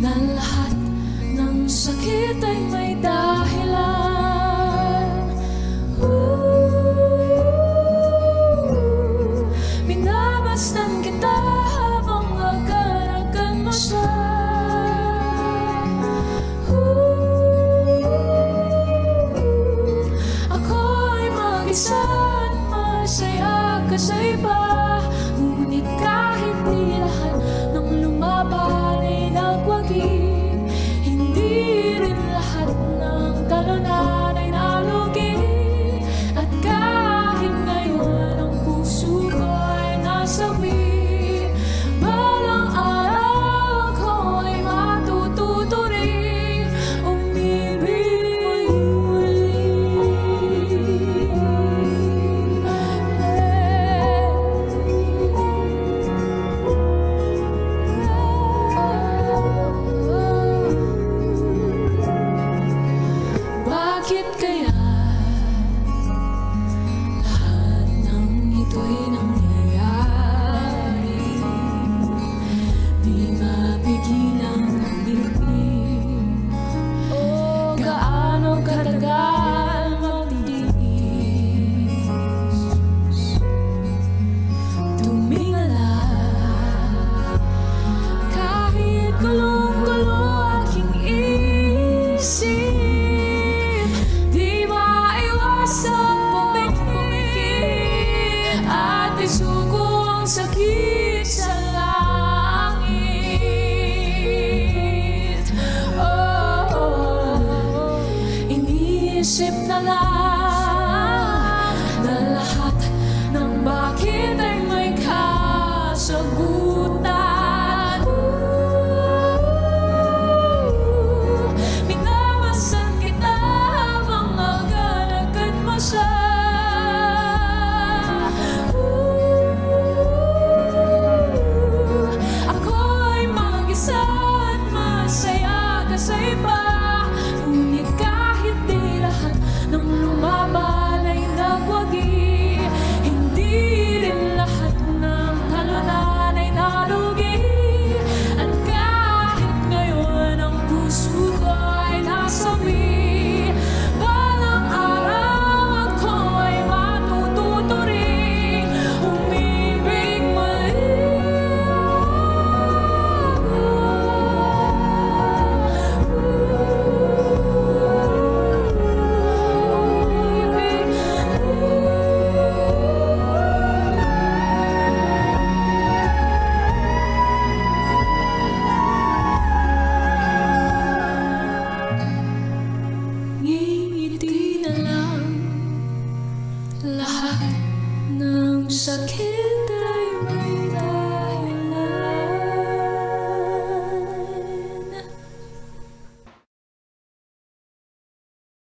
na lahat ng sakit ay may dahilan. Minabastan kita habang agad-agad mo siya. Ako'y mag-isa at masaya ka sa iba. Ngunit kahit di lahat ng lumaban ay nagwagi, hindi rin lahat ng talunan ay nalugi. At kahit ngayon ang puso ko ay nasawi, balang araw ko ay matututo rin umibig muli. Bakit kaya lahat ng ito'y nangyayari? Di mapigilang umibig. Gaano katagal magtitiis? Tumingala kahit gulong-gulo aking isip. Di maiwasang pumikit at isuko ang sakit sa langit. Iniisip na lang na lahat ng bakit ay may kasagutan. Minabastan kita habang agad-agad mo siya. Ako'y mag-isa at masaya ka sa iba. Ngunit kahit di lahat ng lumaban ay nagwagi, hindi rin lahat ng talunan ay nalugi. At kahit ngayon ang puso ko ay nasawi, balang araw ako ay matututo rin umibig muli. Ngingiti na lang lahat ng sakit